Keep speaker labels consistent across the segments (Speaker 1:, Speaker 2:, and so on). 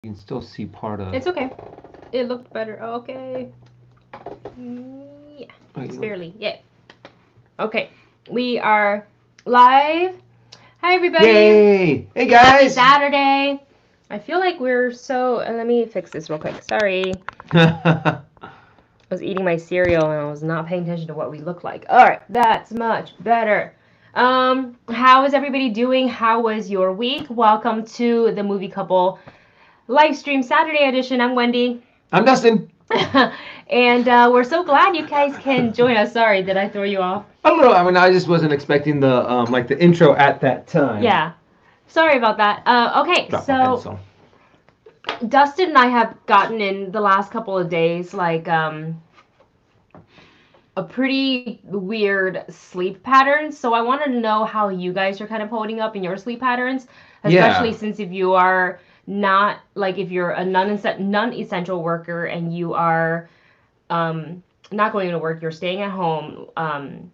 Speaker 1: You can still see part of.
Speaker 2: It's okay. It looked better. Okay. Yeah.
Speaker 1: Wait,
Speaker 2: Just
Speaker 1: look.
Speaker 2: barely. Yeah. Okay. We are live. Hi, everybody.
Speaker 1: Yay! Hey
Speaker 2: Happy
Speaker 1: guys!
Speaker 2: Saturday. I feel like we're so. Let me fix this real quick. Sorry.
Speaker 1: yeah,
Speaker 2: I was eating my cereal and I was not paying attention to what we look like. All right. That's much better. How is everybody doing? How was your week? Welcome to the Movie Couple live stream Saturday edition. I'm Wendy.
Speaker 1: I'm Dustin.
Speaker 2: And we're so glad you guys can join us. Sorry, did I throw you off?
Speaker 1: I don't know. I mean, I just wasn't expecting the like the intro at that time.
Speaker 2: Yeah. Sorry about that. Okay,
Speaker 1: Drop my
Speaker 2: so
Speaker 1: pencil.
Speaker 2: Dustin and I have gotten in the last couple of days like a pretty weird sleep pattern. So I wanted to know how you guys are kind of holding up in your sleep patterns, especially
Speaker 1: Yeah.
Speaker 2: since if you are not like if you're a non-essential worker and you are not going to work, you're staying at home.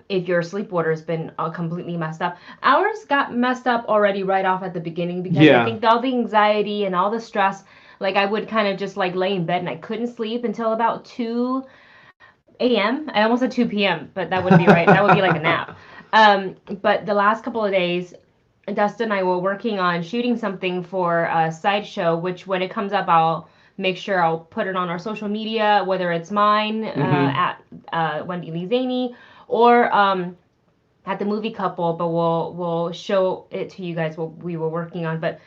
Speaker 2: If your sleep order has been completely messed up. Ours got messed up already right off at the beginning because I
Speaker 1: Yeah.
Speaker 2: think all the anxiety and all the stress, like I would kind of just like lay in bed and I couldn't sleep until about 2 a.m. I almost said 2 p.m., but that wouldn't be right. That would be like a nap. But the last couple of days, Dustin and I were working on shooting something for a sideshow, which when it comes up, I'll make sure I'll put it on our social media, whether it's mine
Speaker 1: mhm.
Speaker 2: at Wendy Lee Zaney or at the movie couple, but we'll show it to you guys what we were working on. But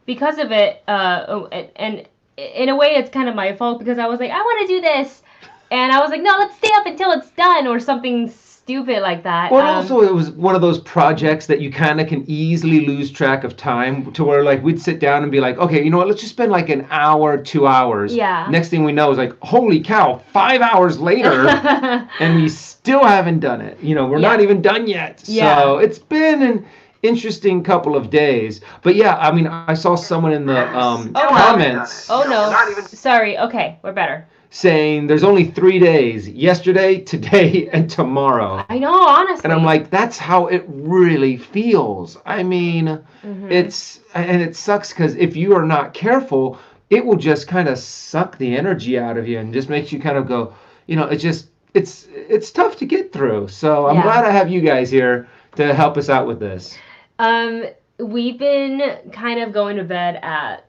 Speaker 2: because of it, and in a way, it's kind of my fault because I was like, I want to do this, and I was like, no, let's stay up until it's done or something stupid like that.
Speaker 1: Well, and also it was one of those projects that you kind of can easily lose track of time to where like we'd sit down and be like, okay, you know what? Let's just spend like an hour, 2 hours.
Speaker 2: Yeah.
Speaker 1: Next thing we know is like, holy cow, 5 hours later, and we still haven't done it. You know, we're not
Speaker 2: Yeah.
Speaker 1: even done yet.
Speaker 2: Yeah.
Speaker 1: So it's been an interesting couple of days. But yeah, I mean, I saw someone in the
Speaker 2: Oh no.
Speaker 1: comments
Speaker 2: Oh no. Sorry. Okay, we're better.
Speaker 1: saying there's only 3 days: yesterday, today, and tomorrow.
Speaker 2: I know,
Speaker 1: And I'm
Speaker 2: honestly.
Speaker 1: like, that's how it really feels. I mean,
Speaker 2: Mhm.
Speaker 1: and it sucks because if you are not careful, it will just kind of suck the energy out of you and just makes you kind of go, you know, it's tough to get through. So I'm
Speaker 2: Yeah.
Speaker 1: glad I have you guys here to help us out with this.
Speaker 2: Um, we've been kind of going to bed at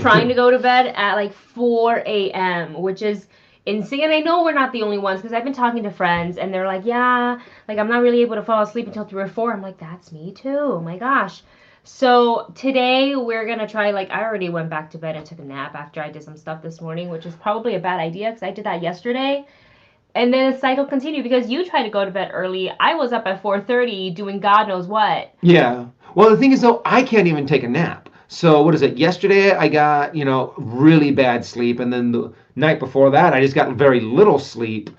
Speaker 2: trying to go to bed at like 4 a.m., which is insane. And I know we're not the only ones because I've been talking to friends and they're like, yeah, like I'm not really able to fall asleep until 3 or 4. I'm like, that's me too. Oh my gosh. So today we're gonna try. Like I already went back to bed and took a nap after I did some stuff this morning, which is probably a bad idea because I did that yesterday. And then the cycle continued because you tried to go to bed early. I was up at 4:30 doing God knows what.
Speaker 1: Yeah. Well, the thing is, though, I can't even take a nap. So, what is it? Yesterday, I got, really bad sleep. And then the night before that, I just got very little sleep.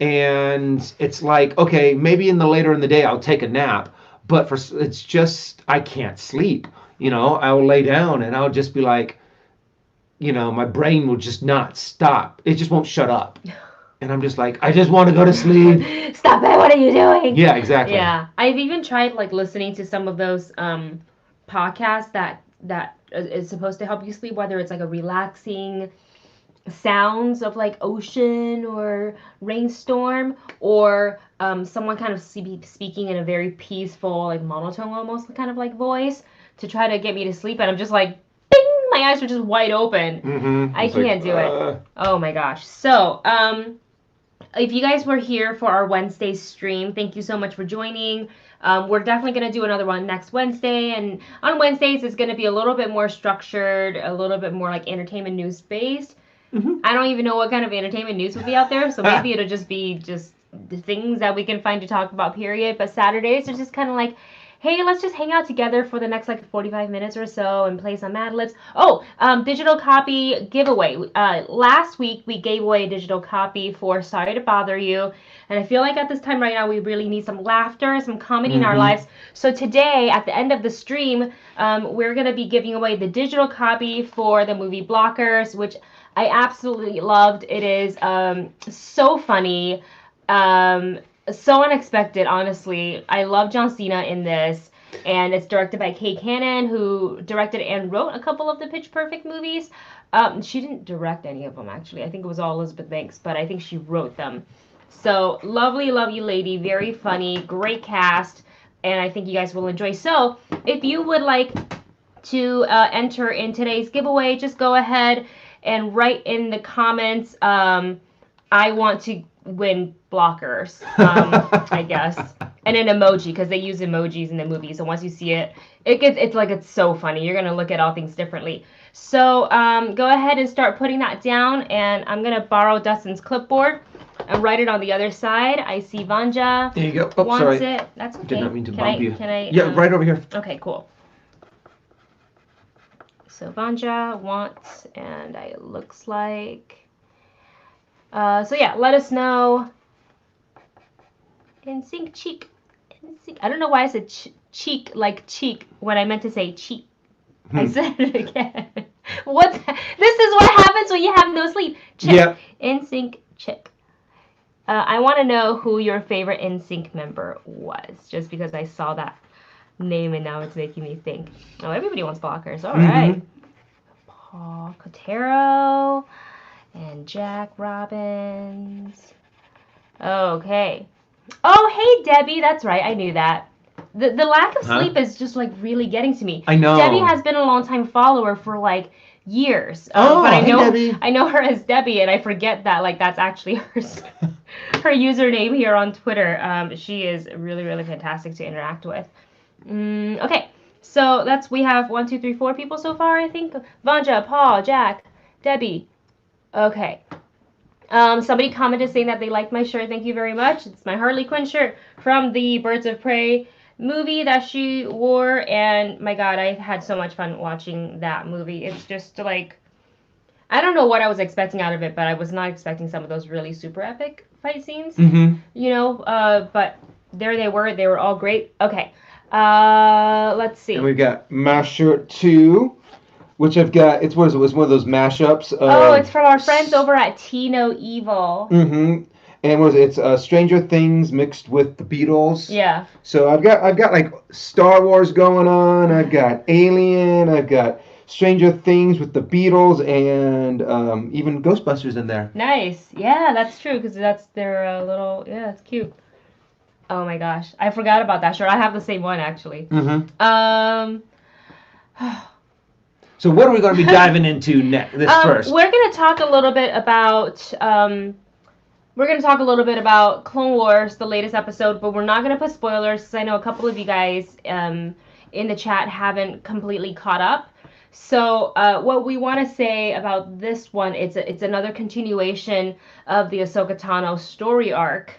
Speaker 1: And it's like, okay, maybe in the later in the day, I'll take a nap. But it's just, I can't sleep. I'll lay down and I'll just be like, my brain will just not stop. It just won't shut up. And I'm just like, I just want to go to sleep.
Speaker 2: Stop it! What are you doing?
Speaker 1: Yeah, exactly.
Speaker 2: Yeah, I've even tried like listening to some of those podcasts that is supposed to help you sleep, whether it's like a relaxing sounds of like ocean or rainstorm, or someone kind of speaking in a very peaceful, like monotone almost kind of like voice to try to get me to sleep. And I'm just like, bing, my eyes are just wide open.
Speaker 1: Mm-hmm.
Speaker 2: I
Speaker 1: It's like,
Speaker 2: can't do it. Oh my gosh. So, if you guys were here for our Wednesday stream, thank you so much for joining. We're definitely going to do another one next Wednesday. And on Wednesdays, it's going to be a little bit more structured, a little bit more like entertainment news based.
Speaker 1: mm-hmm.
Speaker 2: I don't even know what kind of entertainment news will be out there. So maybe it'll just be just the things that we can find to talk about, period. But Saturdays are just kind of like, hey, let's just hang out together for the next like 45 minutes or so and play some Mad Libs. Oh, digital copy giveaway. Last week we gave away a digital copy for Sorry to Bother You. And I feel like at this time right now we really need some laughter, some comedy in our
Speaker 1: Mm-hmm.
Speaker 2: lives. So today, at the end of the stream, we're going to be giving away the digital copy for the movie Blockers, which I absolutely loved. It is so funny, um, so unexpected. Honestly, I love John Cena in this, And it's directed by Kay Cannon, who directed and wrote a couple of the Pitch Perfect movies. She didn't direct any of them, actually. I think it was all Elizabeth Banks, but I think she wrote them. So, lovely, lovely lady, very funny, great cast, and I think you guys will enjoy. So, if you would like to enter in today's giveaway, just go ahead and write in the comments, I want to win blockers, I guess, and an emoji, because they use emojis in the movie. So once you see it, it's so funny. You're gonna look at all things differently. So go ahead and start putting that down, and I'm gonna borrow Dustin's clipboard and write it on the other side. I see Vanja.
Speaker 1: There you go. Oh,
Speaker 2: wants
Speaker 1: sorry.
Speaker 2: it. That's okay.
Speaker 1: Did not mean to bump you.
Speaker 2: Can I?
Speaker 1: Yeah, right over here.
Speaker 2: Okay, cool. So Vanja wants, and it looks like. So yeah, let us know. NSYNC cheek. NSYNC. I don't know why I said cheek like cheek when I meant to say cheek. I said it again. This is what happens when you have no sleep. Chick. Yep. NSYNC chick. I want to know who your favorite NSYNC member was, just because I saw that name and now it's making me think. Oh, everybody wants blockers. All right. Paul Cotero and Jack Robbins. Okay. Oh, hey, Debbie. That's right. I knew that. The lack of sleep is just like really getting to me. I know. Debbie has been a long-time follower for like years. But I know her as Debbie, and I forget that like that's actually her username here on Twitter. She is really, really fantastic to interact with. Okay. So we have 1, 2, 3, 4 people so far, I think. Vanja, Paul, Jack, Debbie. Okay. Somebody commented saying that they liked my shirt. Thank you very much. It's my Harley Quinn shirt from the Birds of Prey movie that she wore. And my God, I had so much fun watching that movie. It's just like, I don't know what I was expecting out of it, but I was not expecting some of those really super epic fight scenes. You know, but there they were. They were all great. Okay. Let's see.
Speaker 1: And we've got my shirt 2, which I've got. It's one of those mashups.
Speaker 2: It's from our friends over at Tino Evil.
Speaker 1: And it's Stranger Things mixed with the Beatles.
Speaker 2: Yeah.
Speaker 1: So I've got like Star Wars going on. I've got Alien. I've got Stranger Things with the Beatles, and even Ghostbusters in there.
Speaker 2: Nice. Yeah, that's true, because that's their little. Yeah, it's cute. Oh my gosh, I forgot about that shirt. I have the same one actually.
Speaker 1: So what are we going to be diving into next? First,
Speaker 2: we're going to talk a little bit about Clone Wars, the latest episode, but we're not going to put spoilers because I know a couple of you guys in the chat haven't completely caught up. So what we want to say about this one, it's another continuation of the Ahsoka Tano story arc.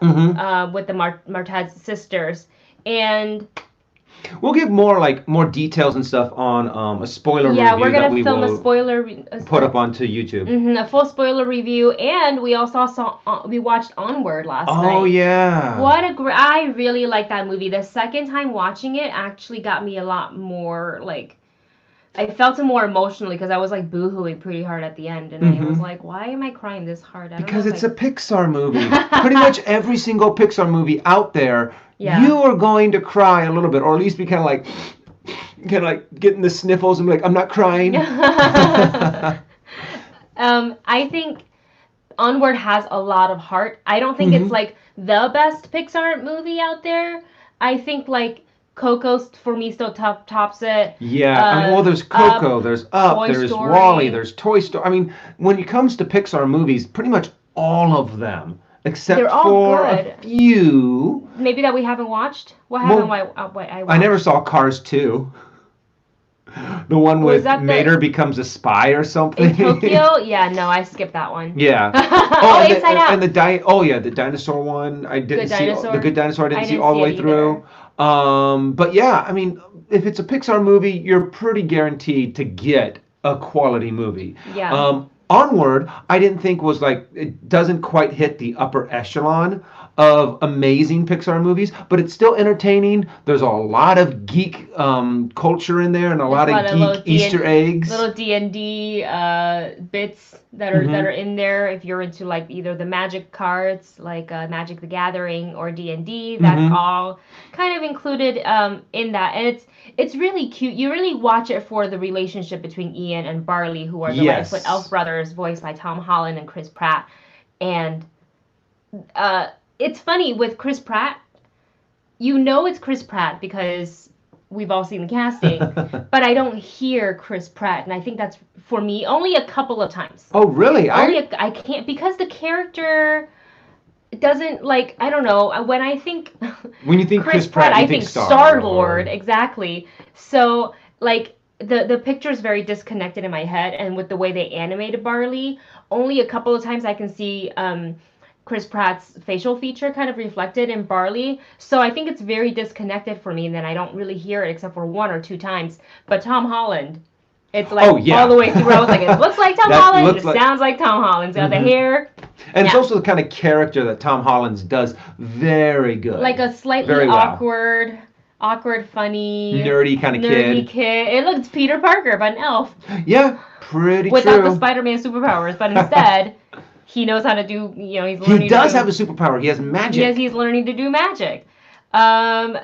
Speaker 2: With the Martez sisters, and
Speaker 1: we'll give more details and stuff on a spoiler review.
Speaker 2: Yeah, we're gonna film a spoiler
Speaker 1: put up onto YouTube.
Speaker 2: A full spoiler review, and we also we watched Onward last night.
Speaker 1: Oh yeah,
Speaker 2: I really like that movie. The second time watching it actually got me a lot more like. I felt it more emotionally because I was like boo-hooing pretty hard at the end, and I was like, "Why am I crying this hard?"
Speaker 1: Because it's a Pixar movie. Pretty much every single Pixar movie out there, you are going to cry a little bit, or at least be kind of like getting the sniffles and be like, "I'm not crying."
Speaker 2: I think Onward has a lot of heart. I don't think it's like the best Pixar movie out there. I think like. Coco for me still tops it.
Speaker 1: Yeah, there's Coco, there's Up, there's WALL-E, there's Toy Story. I mean, when it comes to Pixar movies, pretty much all of them, except for a few.
Speaker 2: Maybe that we haven't watched. What haven't I watched?
Speaker 1: I never saw Cars 2. The one with Mater becomes a spy or something.
Speaker 2: In Tokyo? Yeah, no, I skipped that one.
Speaker 1: Yeah.
Speaker 2: Inside Out.
Speaker 1: And the dinosaur one. I didn't see the Good Dinosaur. I didn't see all the way through. But yeah, I mean, if it's a Pixar movie, you're pretty guaranteed to get a quality movie.
Speaker 2: Yeah.
Speaker 1: Onward, I didn't think was like, it doesn't quite hit the upper echelon of amazing Pixar movies, but it's still entertaining. There's a lot of geek culture in there and a
Speaker 2: There's a
Speaker 1: lot
Speaker 2: lot
Speaker 1: of
Speaker 2: of little
Speaker 1: geek Easter eggs.
Speaker 2: little D&D bits that are
Speaker 1: Hmm.
Speaker 2: in there. If you're into like either the Magic cards, like Magic the Gathering or D&D, that's
Speaker 1: Hmm.
Speaker 2: all kind of included in that. And it's really cute. You really watch it for the relationship between Ian and Barley, who are the Lightfoot Elf
Speaker 1: Yes.
Speaker 2: brothers, voiced by Tom Holland and Chris Pratt. And uh, it's funny with Chris Pratt, you know it's Chris Pratt because we've all seen the casting, but I don't hear Chris Pratt, and I think that's for me only a couple of times.
Speaker 1: Oh, really?
Speaker 2: I can't because the character doesn't like I don't know when I think
Speaker 1: When you think
Speaker 2: Chris
Speaker 1: Chris
Speaker 2: Pratt
Speaker 1: Pratt, you
Speaker 2: I
Speaker 1: think
Speaker 2: think
Speaker 1: Star
Speaker 2: Star Lord
Speaker 1: Lord.
Speaker 2: exactly. So like the picture is very disconnected in my head, and with the way they animated Barley, only a couple of times I can see Chris Pratt's facial feature kind of reflected in Barley. So I think it's very disconnected for me, and then I don't really hear it except for one or two times. But Tom Holland, it's
Speaker 1: Oh,
Speaker 2: like all the
Speaker 1: yeah.
Speaker 2: way through. I was like, it looks like Tom
Speaker 1: That
Speaker 2: Holland,
Speaker 1: looks
Speaker 2: it
Speaker 1: like.
Speaker 2: sounds like Tom Holland. It's got the
Speaker 1: Hmm.
Speaker 2: hair,
Speaker 1: And it's
Speaker 2: yeah,
Speaker 1: also the kind of character that Tom Holland's does very
Speaker 2: like
Speaker 1: good.
Speaker 2: a slightly
Speaker 1: Very well.
Speaker 2: awkward, funny,
Speaker 1: Nerdy kind of
Speaker 2: nerdy
Speaker 1: kid.
Speaker 2: kid. It looks Peter Parker, but an elf
Speaker 1: Yeah, pretty
Speaker 2: without the
Speaker 1: true.
Speaker 2: Spider-Man superpowers. But instead, he knows how to do. He's
Speaker 1: He
Speaker 2: learning to
Speaker 1: does have
Speaker 2: do.
Speaker 1: a superpower. He has
Speaker 2: He's
Speaker 1: magic.
Speaker 2: learning to do magic. Um,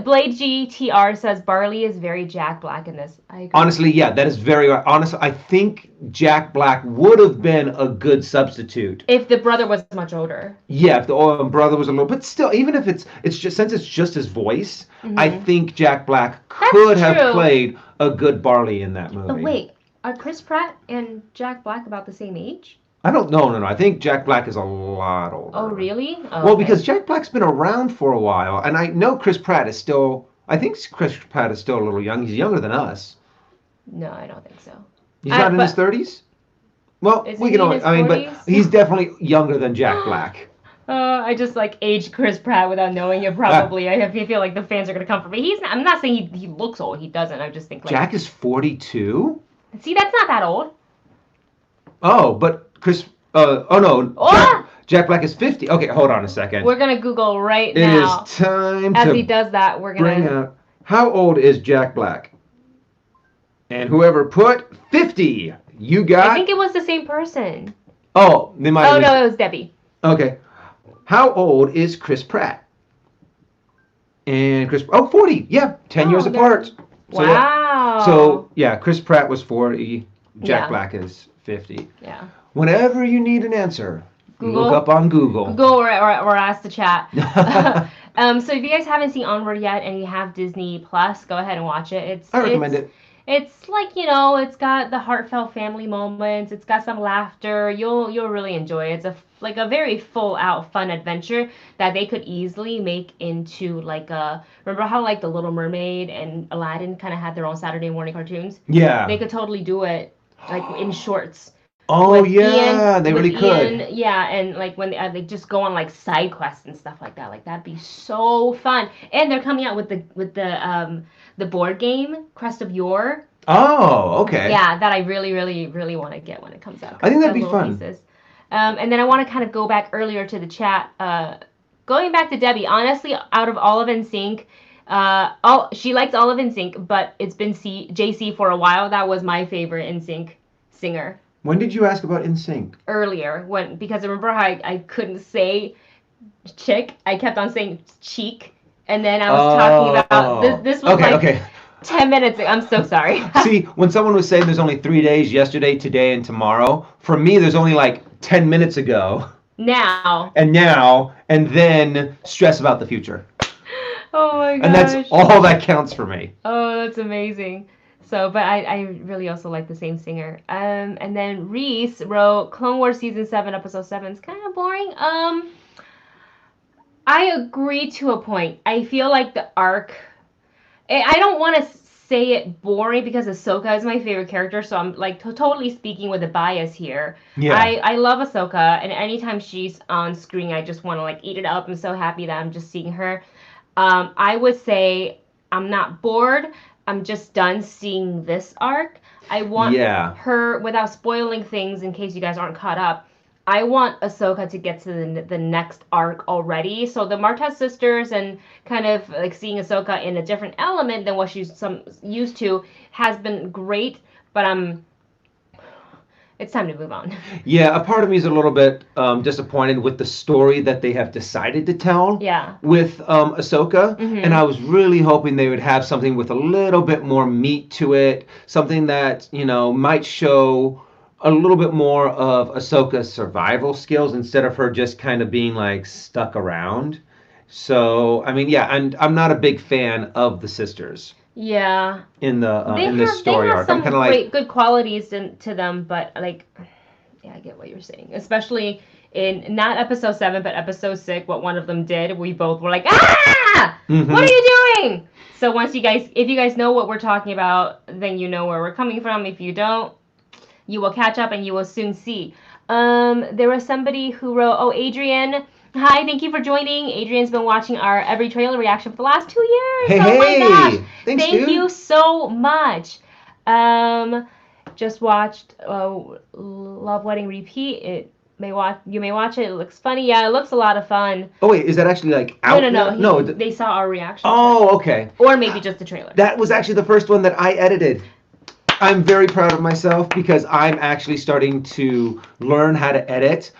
Speaker 2: Blade GTR says Barley is very Jack Black in this. I agree.
Speaker 1: Honestly, yeah, that is very honest. I think Jack Black would have been a good substitute.
Speaker 2: If the brother was much older.
Speaker 1: Yeah, if the older brother was a little, but still, even if it's just since it's just his voice, I
Speaker 2: Hmm.
Speaker 1: think Jack Black
Speaker 2: That's
Speaker 1: could have
Speaker 2: true.
Speaker 1: played a good Barley in that
Speaker 2: Oh
Speaker 1: movie.
Speaker 2: wait, are Chris Pratt and Jack Black about the same age?
Speaker 1: I don't know, no, no. I think Jack Black is a lot
Speaker 2: Oh
Speaker 1: older.
Speaker 2: really? Oh,
Speaker 1: Well, because
Speaker 2: okay.
Speaker 1: Jack Black's been around for a while, and I know Chris Pratt is still. I think Chris Pratt is still a little young. He's younger than us.
Speaker 2: No, I don't think so.
Speaker 1: He's not in his
Speaker 2: But
Speaker 1: 30s. Well,
Speaker 2: isn't
Speaker 1: we can
Speaker 2: he in
Speaker 1: only.
Speaker 2: his
Speaker 1: I mean, but
Speaker 2: 40s?
Speaker 1: he's definitely younger than Jack Black.
Speaker 2: I just like aged Chris Pratt without knowing it.
Speaker 1: Uh,
Speaker 2: Probably, I feel like the fans are gonna come for me. He's. Not, I'm not saying he looks old. He doesn't. I just think like,
Speaker 1: Jack is 42.
Speaker 2: see, that's not that old.
Speaker 1: Oh, but Chris. Oh no,
Speaker 2: Oh,
Speaker 1: Jack Black is 50. Okay, hold on a second.
Speaker 2: we're gonna Google right
Speaker 1: It is
Speaker 2: now.
Speaker 1: time
Speaker 2: As he
Speaker 1: to
Speaker 2: does that, we're
Speaker 1: bring
Speaker 2: gonna.
Speaker 1: out how old is Jack Black? And whoever put 50, you
Speaker 2: I think
Speaker 1: got.
Speaker 2: it was the same person.
Speaker 1: Oh, they might
Speaker 2: Oh
Speaker 1: have
Speaker 2: no,
Speaker 1: missed.
Speaker 2: it was Debbie.
Speaker 1: Okay. How old is Chris Pratt? And Chris. Oh, 40. Yeah, 10 years
Speaker 2: Oh,
Speaker 1: apart. So yeah.
Speaker 2: wow.
Speaker 1: So yeah, Chris Pratt was 40. Jack
Speaker 2: Yeah,
Speaker 1: Black is 50.
Speaker 2: yeah.
Speaker 1: Whenever you need an answer, you look
Speaker 2: Google.
Speaker 1: up on Google.
Speaker 2: Go or ask the chat. So if you guys haven't seen Onward yet and you have Disney Plus, go ahead and watch it.
Speaker 1: I recommend it.
Speaker 2: It's like it's got the heartfelt family moments. It's got some laughter. You'll really enjoy it. It's like a very full out fun adventure that they could easily make into like a. Remember how like the Little Mermaid and Aladdin kind of had their own Saturday morning cartoons? They
Speaker 1: Yeah.
Speaker 2: could totally do it like in shorts
Speaker 1: Oh yeah, they really could.
Speaker 2: yeah, and like when they just go on like side quests and stuff like that, like that'd be so fun. And they're coming out with the board game Crest of Yore.
Speaker 1: Oh, okay.
Speaker 2: Yeah, that I really, really, really want to get when it comes out
Speaker 1: I
Speaker 2: because
Speaker 1: think
Speaker 2: it's
Speaker 1: that'd
Speaker 2: got
Speaker 1: be
Speaker 2: little
Speaker 1: fun.
Speaker 2: pieces. And then I want to kind of go back earlier to the chat. Going back to Debbie, honestly, out of all of NSYNC, all she likes all of NSYNC, but it's been JC for a while. That was my favorite NSYNC singer
Speaker 1: When did you ask about NSYNC?
Speaker 2: earlier because I remember how I couldn't say chick. I kept on saying cheek, and then I was talking about this.
Speaker 1: Oh.
Speaker 2: This was
Speaker 1: Okay,
Speaker 2: like
Speaker 1: okay.
Speaker 2: 10 minutes ago. I'm so sorry.
Speaker 1: See, when someone was saying there's only 3 days, yesterday, today, and tomorrow, for me, there's only like 10 minutes ago,
Speaker 2: Now.
Speaker 1: and now, and then stress about the future.
Speaker 2: Oh my
Speaker 1: And that's
Speaker 2: gosh.
Speaker 1: all that counts for me.
Speaker 2: Oh, that's amazing. So, but I really also like the same singer. And then Reese wrote Clone Wars season 7, episode 7 is kind of boring. I agree to a point. I feel like the arc. I don't want to say it boring because Ahsoka is my favorite character, so I'm like totally speaking with a bias here.
Speaker 1: Yeah.
Speaker 2: I love Ahsoka, and anytime she's on screen, I just want to like eat it up. I'm so happy that I'm just seeing her. I would say I'm not bored. I'm just done seeing this arc. I want
Speaker 1: Yeah.
Speaker 2: her, without spoiling things in case you guys aren't caught up, I want Ahsoka to get to the next arc already. So the Martez sisters and kind of like seeing Ahsoka in a different element than what she's used to has been great, but it's time to move on.
Speaker 1: Yeah, a part of me is a little bit disappointed with the story that they have decided to tell
Speaker 2: Yeah.
Speaker 1: with Ahsoka. And I was really hoping they would have something with a little bit more meat to it, something that, might show a little bit more of Ahsoka's survival skills instead of her just kind of being like stuck around. So, I mean, yeah, I'm not a big fan of the sisters
Speaker 2: Yeah.
Speaker 1: in the
Speaker 2: They
Speaker 1: in this
Speaker 2: have they
Speaker 1: story
Speaker 2: have
Speaker 1: arc. I'm
Speaker 2: some
Speaker 1: kind of like,
Speaker 2: good qualities to them, but like, yeah, I get what you're saying. Especially in not episode 7, but episode 6, what one of them did, we both were like, ah, what are you doing? So once if you guys know what we're talking about, then you know where we're coming from. If you don't, you will catch up and you will soon see. There was somebody who wrote, oh, Adrian. Hi, thank you for joining. Adrian's been watching our every trailer reaction for the last 2 years.
Speaker 1: hey,
Speaker 2: Oh my gosh.
Speaker 1: thanks,
Speaker 2: Thank
Speaker 1: dude.
Speaker 2: you so much. Just watched Love Wedding Repeat. You may watch it. It looks funny. Yeah, it looks a lot of fun.
Speaker 1: Oh wait, is that actually like out?
Speaker 2: No. They saw our reaction.
Speaker 1: Oh, okay.
Speaker 2: Or maybe just the trailer.
Speaker 1: That was actually the first one that I edited. I'm very proud of myself because I'm actually starting to learn how to edit.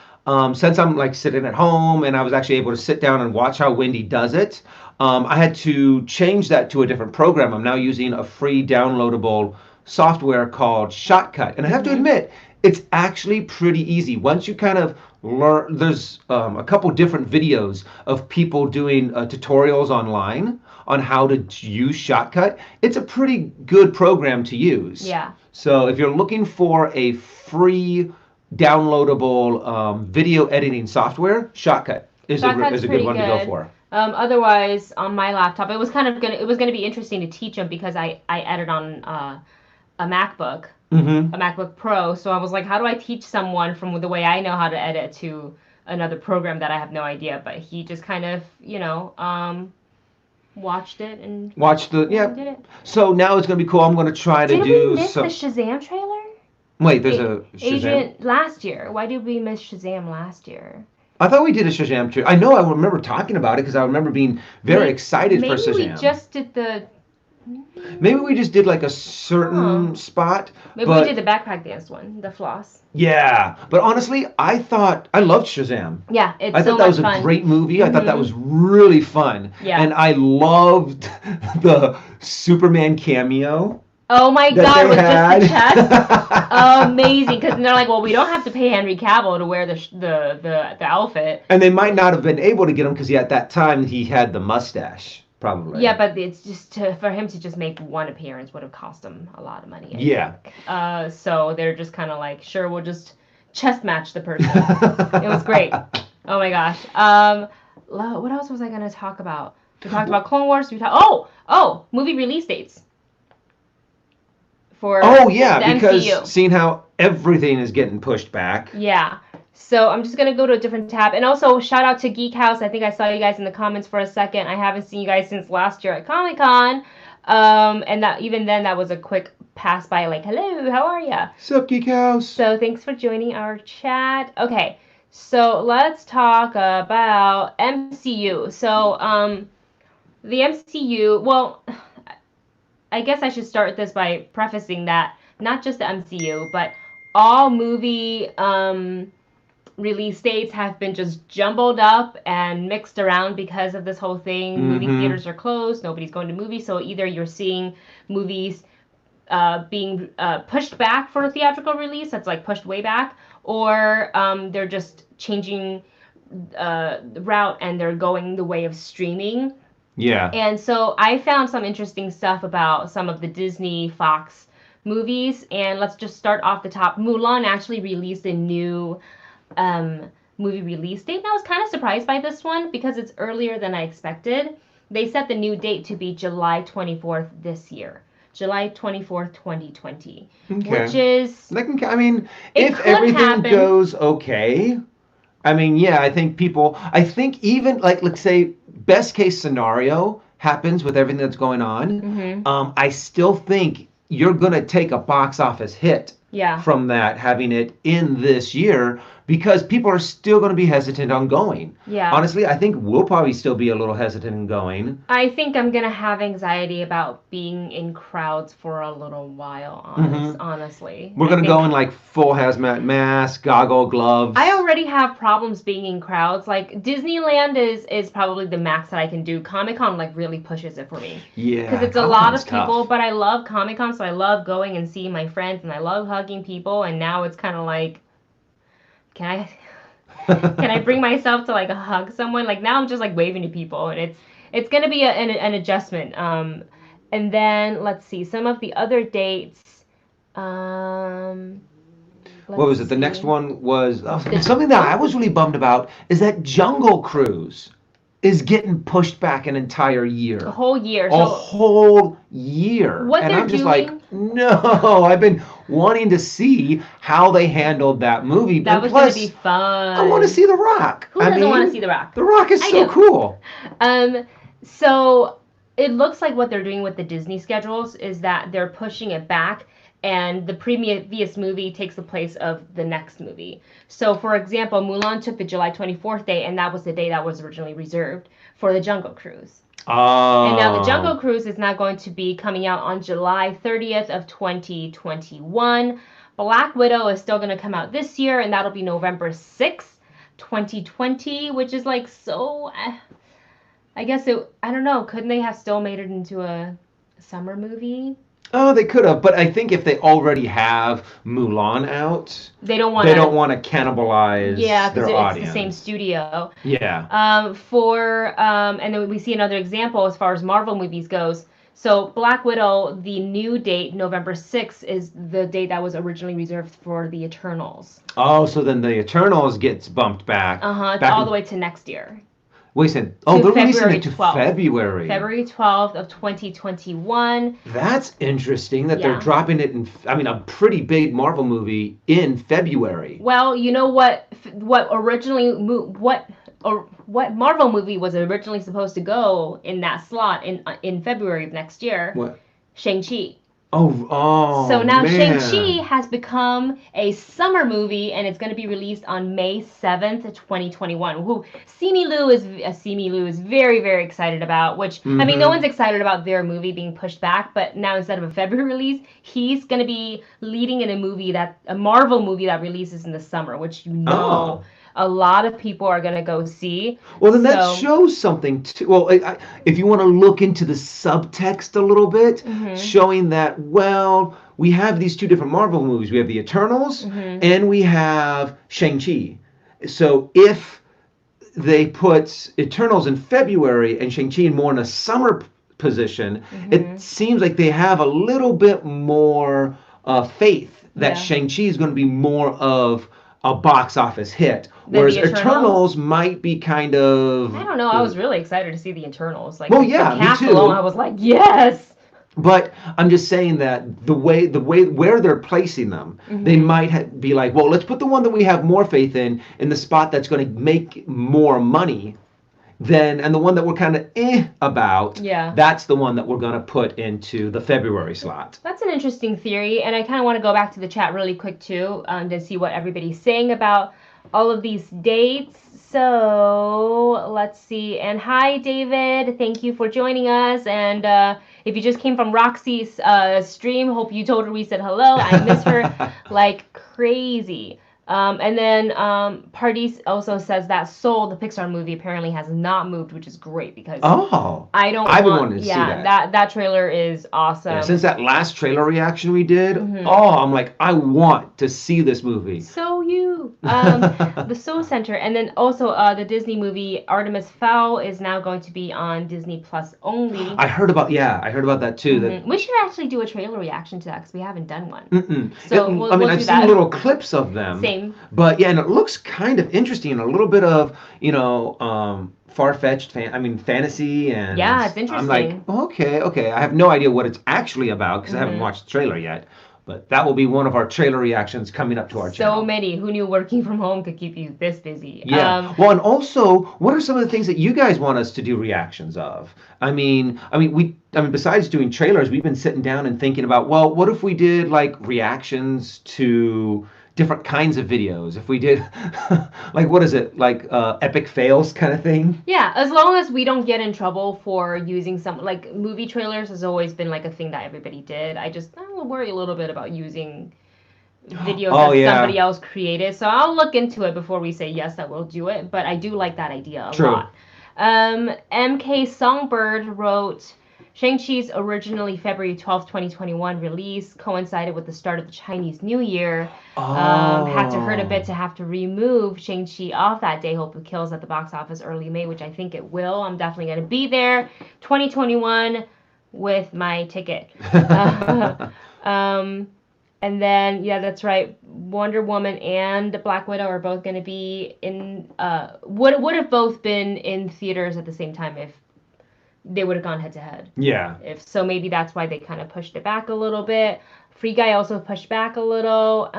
Speaker 1: Since I'm like sitting at home and I was actually able to sit down and watch how Wendy does it, I had to change that to a different program. I'm now using a free downloadable software called Shotcut. And I have to admit, it's actually pretty easy. Once you kind of learn, there's a couple different videos of people doing tutorials online on how to use Shotcut. It's a pretty good program to use.
Speaker 2: Yeah.
Speaker 1: So if you're looking for a free downloadable video editing software, Shotcut is a good one to go for.
Speaker 2: Otherwise, on my laptop, it was gonna be interesting to teach them because I edit on a MacBook, a MacBook Pro. So I was like, how do I teach someone from the way I know how to edit to another program that I have no idea? But he just kind of, watched it and did it.
Speaker 1: So now it's gonna be cool. I'm gonna try to do.
Speaker 2: Did we miss the Shazam trailer?
Speaker 1: Wait, there's a Shazam.
Speaker 2: Agent last year. Why did we miss Shazam last year?
Speaker 1: I thought we did a Shazam trailer. I know. I remember talking about it because I remember being very excited for Shazam.
Speaker 2: Maybe we just did the.
Speaker 1: Maybe we just did like a certain spot.
Speaker 2: Maybe we did the backpack dance one, the floss.
Speaker 1: Yeah, but honestly, I loved Shazam.
Speaker 2: Yeah, it's
Speaker 1: I thought that was a great movie. I thought that was really fun.
Speaker 2: Yeah.
Speaker 1: And I loved the Superman cameo.
Speaker 2: Oh my God, with just the chest? Amazing, because they're like, well, we don't have to pay Henry Cavill to wear the outfit.
Speaker 1: And they might not have been able to get him because at that time he had the mustache. Probably.
Speaker 2: Yeah, but it's just for him to just make one appearance would have cost him a lot of money. I think. So they're just kind of like, sure, we'll just chest match the person. It was great. Oh my gosh. What else was I gonna talk about? We talked about Clone Wars. Movie release dates. For the
Speaker 1: because
Speaker 2: MCU.
Speaker 1: Seeing how everything is getting pushed back.
Speaker 2: Yeah. So I'm just going to go to a different tab. And also, shout out to Geek House. I think I saw you guys in the comments for a second. I haven't seen you guys since last year at Comic-Con. And that even then, that was a quick pass by, like, hello, how are ya?
Speaker 1: Sup, Geek House?
Speaker 2: So thanks for joining our chat. Okay, so let's talk about MCU. So the MCU, well, I guess I should start this by prefacing that not just the MCU, but all movie release dates have been just jumbled up and mixed around because of this whole thing. Movie theaters are closed. Nobody's going to movies. So either you're seeing movies being pushed back for a theatrical release, that's like pushed way back, or they're just changing the route and they're going the way of streaming.
Speaker 1: Yeah.
Speaker 2: And so I found some interesting stuff about some of the Disney Fox movies. And let's just start off the top. Mulan actually released a new movie release date. And I was kind of surprised by this one because it's earlier than I expected. They set the new date to be July 24th this year. July 24th, 2020. Okay. Which is...
Speaker 1: I mean, if everything goes okay... I mean, yeah, I think even, like, let's say, best case scenario, happens with everything that's going on,
Speaker 2: Mm-hmm.
Speaker 1: I still think you're going to take a box office hit
Speaker 2: Yeah.
Speaker 1: from that, having it in this year, because people are still going to be hesitant on going.
Speaker 2: Yeah.
Speaker 1: Honestly, I think we'll probably still be a little hesitant in going.
Speaker 2: I think I'm gonna have anxiety about being in crowds for a little while, honestly.
Speaker 1: We're
Speaker 2: I
Speaker 1: going to go
Speaker 2: think
Speaker 1: in like full hazmat mask, goggle, gloves.
Speaker 2: I already have problems being in crowds. Like Disneyland is probably the max that I can do. Comic-Con like really pushes it for me. Because
Speaker 1: Yeah,
Speaker 2: it's a lot
Speaker 1: Comic-Con's
Speaker 2: of people,
Speaker 1: tough.
Speaker 2: but I love Comic-Con, so I love going and seeing my friends and I love hugging people, and now it's kind of like can I bring myself to like hug someone? Like now I'm just like waving to people, and it's gonna be an adjustment. And then let's see some of the other dates. Um,
Speaker 1: What
Speaker 2: let's
Speaker 1: was it? The next
Speaker 2: see.
Speaker 1: one was
Speaker 2: The,
Speaker 1: something that I was really bummed about is that Jungle Cruise is getting pushed back an entire
Speaker 2: a
Speaker 1: year.
Speaker 2: whole year.
Speaker 1: A
Speaker 2: So
Speaker 1: whole year.
Speaker 2: what
Speaker 1: And
Speaker 2: they're
Speaker 1: I'm just like,
Speaker 2: doing,
Speaker 1: no, I've been wanting to see how they handled that movie.
Speaker 2: that
Speaker 1: And
Speaker 2: was gonna be
Speaker 1: plus, I want to
Speaker 2: fun.
Speaker 1: see The Rock.
Speaker 2: Who
Speaker 1: I
Speaker 2: doesn't want to
Speaker 1: mean,
Speaker 2: see The Rock?
Speaker 1: The Rock is
Speaker 2: I
Speaker 1: so
Speaker 2: do.
Speaker 1: cool.
Speaker 2: Um, so it looks like what they're doing with the Disney schedules is that they're pushing it back, and the previous movie takes the place of the next movie. So, for example, Mulan took the July 24th day, and that was the day that was originally reserved for the Jungle Cruise. And now the Jungle
Speaker 1: Oh.
Speaker 2: Cruise is now going to be coming out on July 30th of 2021. Black Widow is still going to come out this year, and that'll be November 6th, 2020, which is like so. I guess I don't know. Couldn't they have still made it into a summer movie?
Speaker 1: Oh, they could have, but I think if they already have Mulan out,
Speaker 2: They don't want
Speaker 1: they don't
Speaker 2: to.
Speaker 1: want to cannibalize
Speaker 2: Yeah, because
Speaker 1: their
Speaker 2: it's the same
Speaker 1: audience.
Speaker 2: studio.
Speaker 1: Yeah.
Speaker 2: And then we see another example as far as Marvel movies goes. So Black Widow, the new date, November 6th, is the date that was originally reserved for the Eternals.
Speaker 1: Oh, so then the Eternals gets bumped back.
Speaker 2: It's
Speaker 1: Back
Speaker 2: all
Speaker 1: in,
Speaker 2: the way to next year.
Speaker 1: wait a second. Oh,
Speaker 2: To
Speaker 1: they're releasing
Speaker 2: February
Speaker 1: it to
Speaker 2: 12th.
Speaker 1: February.
Speaker 2: February 12th of 2021.
Speaker 1: That's interesting that they're
Speaker 2: Yeah.
Speaker 1: dropping it in, I mean, a pretty big Marvel movie in February.
Speaker 2: Well, you know what originally what Marvel movie was originally supposed to go in that slot in February of next year?
Speaker 1: What?
Speaker 2: Shang-Chi.
Speaker 1: Oh,
Speaker 2: So now
Speaker 1: man.
Speaker 2: Shang-Chi has become a summer movie, and it's going to be released on May 7th, 2021. Who Simu Liu is very, very excited about, which, I mean, no one's excited about their movie being pushed back, but now instead of a February release, he's going to be leading in a Marvel movie that releases in the summer, which
Speaker 1: Oh.
Speaker 2: a lot of people are going to go see.
Speaker 1: Well, then that
Speaker 2: So-
Speaker 1: shows something too. Well, if you want to look into the subtext a little bit, showing that, well, we have these two different Marvel movies. We have the Eternals and we have Shang-Chi. So if they put Eternals in February and Shang-Chi more in a summer position, it seems like they have a little bit more faith that
Speaker 2: Yeah.
Speaker 1: Shang-Chi is going to be more of a box office hit.
Speaker 2: Than
Speaker 1: Whereas
Speaker 2: the Eternals?
Speaker 1: Eternals might be kind of.
Speaker 2: I don't know. I was really excited to see the Eternals. Like,
Speaker 1: Well, yeah,
Speaker 2: the
Speaker 1: me
Speaker 2: cast
Speaker 1: too.
Speaker 2: alone, I was like, yes.
Speaker 1: But I'm just saying that the way where they're placing them, they might be like, well, let's put the one that we have more faith in the spot that's going to make more money. And the one that we're kind of about,
Speaker 2: Yeah.
Speaker 1: that's the one that we're going to put into the February slot.
Speaker 2: That's an interesting theory, and I kind of want to go back to the chat really quick too, to see what everybody's saying about all of these dates. So let's see. And hi, David. Thank you for joining us. And if you just came from Roxy's stream, hope you told her we said hello. I miss her like crazy. And then Pardis also says that Soul, the Pixar movie, apparently has not moved, which is great because
Speaker 1: Oh,
Speaker 2: I don't
Speaker 1: I've been
Speaker 2: want.
Speaker 1: wanting to see
Speaker 2: Yeah,
Speaker 1: that.
Speaker 2: that trailer is awesome.
Speaker 1: Yeah, since that last trailer reaction we did, I'm like, I want to see this movie.
Speaker 2: So you, the Soul Center, and then also the Disney movie Artemis Fowl is now going to be on Disney Plus only.
Speaker 1: I heard about that too. That
Speaker 2: We should actually do a trailer reaction to that because we haven't done one.
Speaker 1: So
Speaker 2: we'll
Speaker 1: I've
Speaker 2: do
Speaker 1: seen
Speaker 2: that.
Speaker 1: little clips of them.
Speaker 2: Same.
Speaker 1: But yeah, and it looks kind of interesting. A little bit of far-fetched fantasy, and
Speaker 2: Yeah, it's
Speaker 1: I'm like,
Speaker 2: interesting.
Speaker 1: okay. I have no idea what it's actually about because I haven't watched the trailer yet. But that will be one of our trailer reactions coming up to our channel.
Speaker 2: So many. Who knew working from home could keep you this busy?
Speaker 1: Yeah. Well, and also, what are some of the things that you guys want us to do reactions of? Besides doing trailers, we've been sitting down and thinking about, well, what if we did like reactions to different kinds of videos? If we did, like, what is it, like epic fails kind of thing?
Speaker 2: Yeah, as long as we don't get in trouble for using some, like, movie trailers has always been like a thing that everybody did. I worry a little bit about using videos
Speaker 1: Oh,
Speaker 2: that
Speaker 1: yeah.
Speaker 2: somebody else created. So I'll look into it before we say yes that we'll do it. But I do like that idea a
Speaker 1: True.
Speaker 2: lot. MK Songbird wrote, Shang-Chi's originally February 12th, 2021 release coincided with the start of the Chinese New Year. Had to hurt a bit to have to remove Shang-Chi off that day. Hope it kills at the box office early May, which I think it will. I'm definitely going to be there 2021 with my ticket. And then, yeah, that's right. Wonder Woman and Black Widow are both going to be in. Would have both been in theaters at the same time if they would have gone head to head.
Speaker 1: Yeah.
Speaker 2: If so, maybe that's why they kind of pushed it back a little bit. Free Guy also pushed back a little.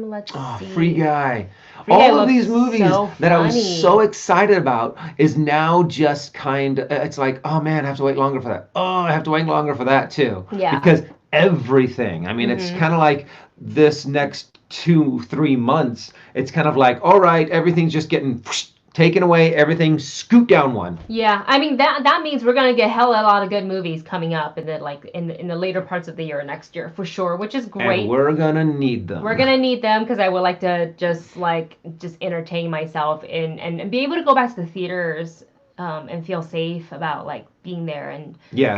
Speaker 2: Let's see.
Speaker 1: Free Guy.
Speaker 2: Free Guy
Speaker 1: All of these movies
Speaker 2: so
Speaker 1: that I was
Speaker 2: funny.
Speaker 1: so excited about is now just it's like, oh man, I have to wait longer for that. Oh, I have to wait longer for that too.
Speaker 2: Yeah.
Speaker 1: Because everything, it's kind of like this next 2-3 months, it's kind of like, all right, everything's just getting taken away, everything scoot down one.
Speaker 2: Yeah, that means we're gonna get a lot of good movies coming up in the later parts of the year great for sure, which is great.
Speaker 1: And we're gonna need them.
Speaker 2: We're gonna need them because I would like to just entertain myself and be able to go back to the theaters and feel safe about like being there and and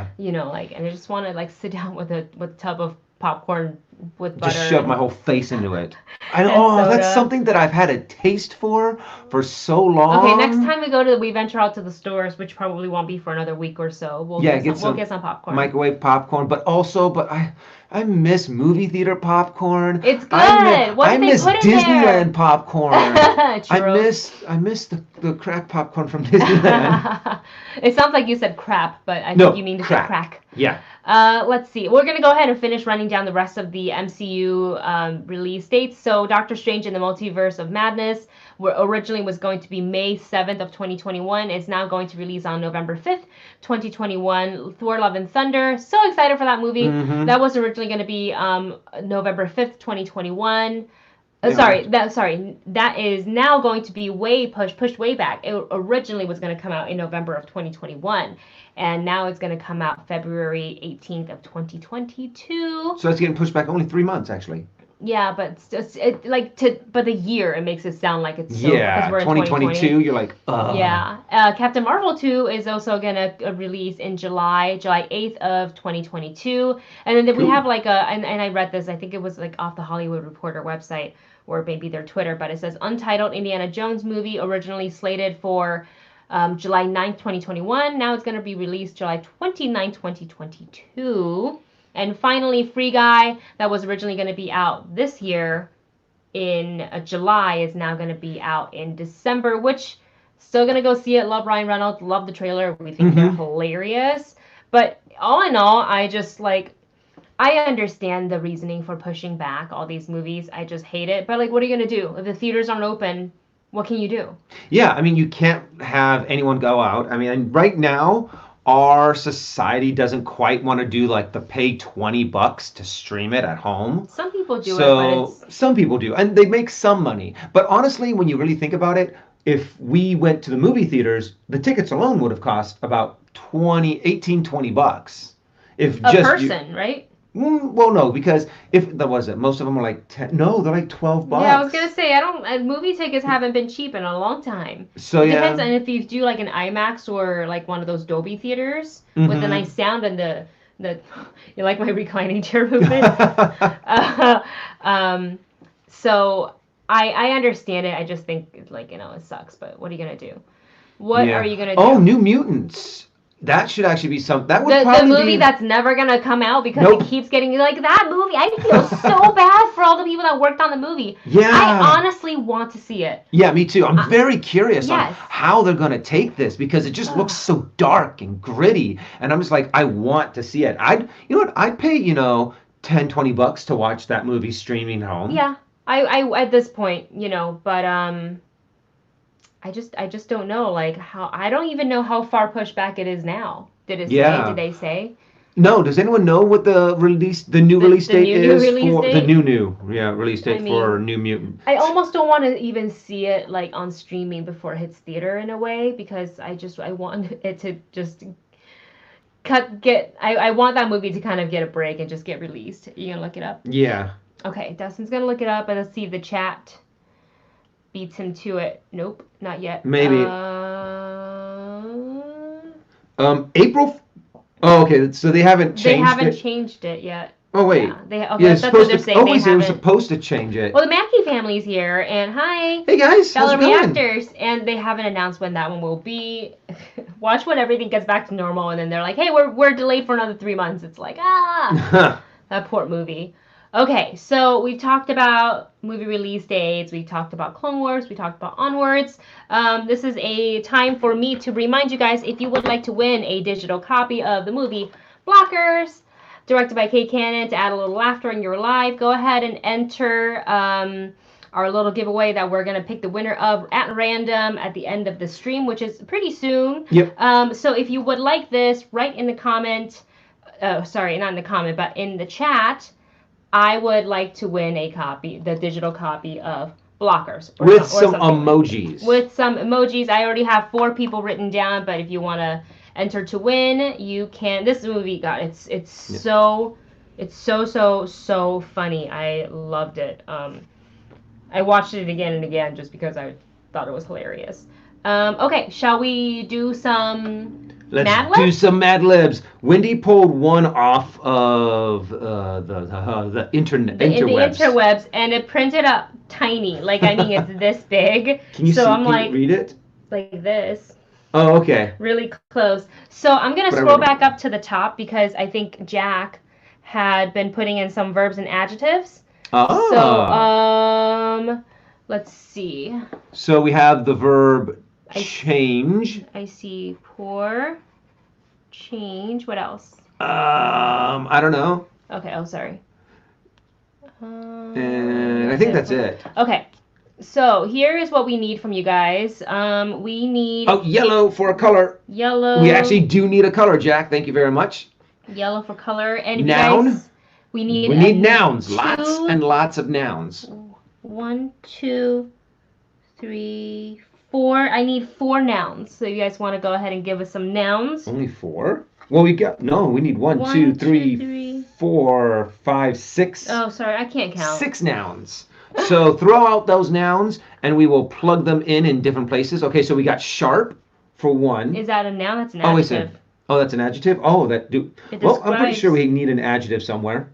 Speaker 2: I just want to like sit down with a tub of popcorn with butter.
Speaker 1: Just shove my whole face into it.
Speaker 2: Soda.
Speaker 1: That's something that I've had a taste for so long.
Speaker 2: Okay, next time we venture out to the stores, which probably won't be for another week or so. We'll get some popcorn.
Speaker 1: Microwave popcorn, but I miss movie theater popcorn.
Speaker 2: It's good. I
Speaker 1: miss Disneyland popcorn.
Speaker 2: I
Speaker 1: miss the crack popcorn from Disneyland.
Speaker 2: It sounds like you said crap, but I think you mean to say crack.
Speaker 1: Yeah.
Speaker 2: Let's see. We're going to go ahead and finish running down the rest of the MCU release dates. So Doctor Strange in the Multiverse of Madness originally was going to be May 7th of 2021. It's now going to release on November 5th, 2021. Thor Love and Thunder. So excited for that movie. Mm-hmm. That was originally going to be November 5th, 2021. That is now going to be pushed way back. It originally was going to come out in November of 2021. And now it's going to come out February 18th of 2022.
Speaker 1: So it's getting pushed back only 3 months, actually.
Speaker 2: Yeah, but but the year it makes it sound like it's so.
Speaker 1: Yeah,
Speaker 2: we're in
Speaker 1: 2022. You're like,
Speaker 2: Yeah, Captain Marvel 2 is also gonna release in July 8th of 2022, and then we have and I read this. I think it was like off the Hollywood Reporter website or maybe their Twitter, but it says untitled Indiana Jones movie originally slated for July 9th, 2021. Now it's going to be released July 29th, 2022. And finally, Free Guy, that was originally going to be out this year in July, is now going to be out in December, which still going to go see it. Love Ryan Reynolds. Love the trailer. We think they're hilarious. But all in all, I just I understand the reasoning for pushing back all these movies. I just hate it. But what are you going to do? If the theaters aren't open, what can you do?
Speaker 1: Yeah, you can't have anyone go out. Right now, our society doesn't quite want to do the pay $20 to stream it at home.
Speaker 2: Some people do
Speaker 1: some people do, and they make some money. But honestly, when you really think about it, if we went to the movie theaters, the tickets alone would have cost about $20. If
Speaker 2: a person, right?
Speaker 1: Well, no, because most of them are like 10. No, they're like $12.
Speaker 2: Yeah, I was gonna say movie tickets haven't been cheap in a long time.
Speaker 1: So
Speaker 2: it depends on if you do an IMAX or one of those Dolby theaters with the nice sound and the you like my reclining chair movement. So I understand it. I just think it sucks. But what are you gonna do? What are you gonna do?
Speaker 1: Oh, New Mutants. That should actually be that would probably
Speaker 2: the movie that's never gonna come out because it keeps getting that movie. I feel so bad for all the people that worked on the movie.
Speaker 1: Yeah,
Speaker 2: I honestly want to see it.
Speaker 1: Yeah, me too. I'm very curious on how they're gonna take this because it just looks so dark and gritty, and I'm just I want to see it. I'd pay $10-20 to watch that movie streaming home.
Speaker 2: Yeah. I at this point, but I just don't know like how I don't even know how far pushed back it is now. Did it say? Did
Speaker 1: Yeah.
Speaker 2: they say?
Speaker 1: No, does anyone know what the new release
Speaker 2: The
Speaker 1: date
Speaker 2: new
Speaker 1: is
Speaker 2: release
Speaker 1: for the
Speaker 2: date?
Speaker 1: release
Speaker 2: I
Speaker 1: date for
Speaker 2: mean,
Speaker 1: New Mutant?
Speaker 2: I almost don't want to even see it like on streaming before it hits theater in a way because I want it to just I want that movie to kind of get a break and just get released. You gonna look it up?
Speaker 1: Yeah.
Speaker 2: Okay, Dustin's gonna look it up and let's see if the chat beats him to it. Nope, not yet.
Speaker 1: Maybe. April. Oh, okay. So they haven't changed
Speaker 2: They haven't
Speaker 1: it.
Speaker 2: changed it yet.
Speaker 1: Oh wait.
Speaker 2: Yeah,
Speaker 1: Yeah,
Speaker 2: that's what they're saying.
Speaker 1: Oh
Speaker 2: They
Speaker 1: wait, they were
Speaker 2: haven't.
Speaker 1: supposed to change it.
Speaker 2: Well, the Mackey family's here, and hi,
Speaker 1: Hey guys, how's
Speaker 2: fellow
Speaker 1: it going?
Speaker 2: reactors, and they haven't announced when that one will be. Watch when everything gets back to normal, and then they're like, "Hey, we're delayed for another 3 months." It's like, that poor movie. Okay, so we talked about movie release dates. We talked about Clone Wars. We talked about Onwards. This is a time for me to remind you guys if you would like to win a digital copy of the movie Blockers, directed by Kate Cannon, to add a little laughter in your life, go ahead and enter our little giveaway that we're going to pick the winner of at random at the end of the stream, which is pretty soon.
Speaker 1: Yep.
Speaker 2: So if you would like this, write in the comment, sorry, not in the comment, but in the chat, I would like to win a copy, the digital copy of Blockers.
Speaker 1: With some emojis.
Speaker 2: With some emojis. I already have 4 people written down, but if you want to enter to win, you can. This movie, God, it's so funny. I loved it. I watched it again and again just because I thought it was hilarious. Okay, shall we do some Mad Libs?
Speaker 1: Do some Mad Libs. Wendy pulled one off of the internet interwebs.
Speaker 2: The interwebs, and it printed up tiny. Like, I mean, it's this big.
Speaker 1: Can you
Speaker 2: so
Speaker 1: see?
Speaker 2: I'm
Speaker 1: Can
Speaker 2: like,
Speaker 1: you read it?
Speaker 2: like this.
Speaker 1: Oh, okay.
Speaker 2: Really close. So I'm going to scroll back up to the top because I think Jack had been putting in some verbs and adjectives.
Speaker 1: Oh.
Speaker 2: So, let's see.
Speaker 1: So we have the verb change.
Speaker 2: I see pour, change. What else?
Speaker 1: I don't know.
Speaker 2: Okay, oh, sorry.
Speaker 1: And I think that's it.
Speaker 2: Okay. So here is what we need from you guys. We need...
Speaker 1: Oh, yellow for a color.
Speaker 2: Yellow.
Speaker 1: We actually do need a color, Jack. Thank you very much.
Speaker 2: Yellow for color. And
Speaker 1: noun.
Speaker 2: Guys, we need
Speaker 1: nouns. Lots and lots of nouns.
Speaker 2: 1, 2, 3, 4. I need 4 nouns. So you guys want to go ahead and give us some nouns?
Speaker 1: Only 4? Well, we need 1, 2, 3, 4, 5, 6.
Speaker 2: Oh, sorry, I can't count.
Speaker 1: 6 nouns. So throw out those nouns, and we will plug them in different places. Okay, so we got sharp for 1.
Speaker 2: Is that a noun? That's an adjective.
Speaker 1: Oh, that's an adjective? Oh, well, I'm pretty sure we need an adjective somewhere.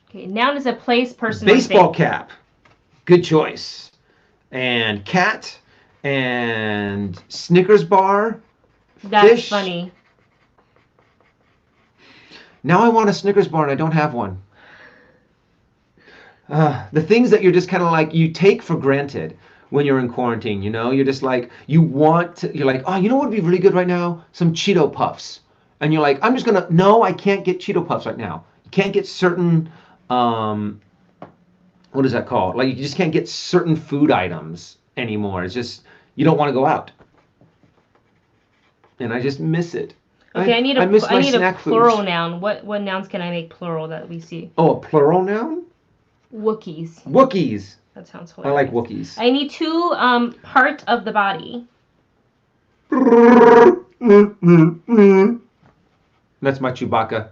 Speaker 2: Okay, noun is a place, person,
Speaker 1: baseball cap. Good choice. And cat, and Snickers bar.
Speaker 2: That's
Speaker 1: fish.
Speaker 2: Funny.
Speaker 1: Now I want a Snickers bar and I don't have one. The things that you're just kind of like, you take for granted when you're in quarantine, you're just like, you're like, oh, you know what would be really good right now? Some Cheeto Puffs. And you're like, no, I can't get Cheeto Puffs right now. You can't get certain, what is that called? Like, you just can't get certain food items anymore. It's just, you don't want to go out. And I just miss it.
Speaker 2: Okay, I need a plural
Speaker 1: foods.
Speaker 2: noun. What nouns can I make plural that we see?
Speaker 1: Oh, a plural noun?
Speaker 2: Wookiees.
Speaker 1: Wookiees.
Speaker 2: That sounds hilarious.
Speaker 1: I like Wookiees.
Speaker 2: I need 2 parts of the body.
Speaker 1: That's my Chewbacca.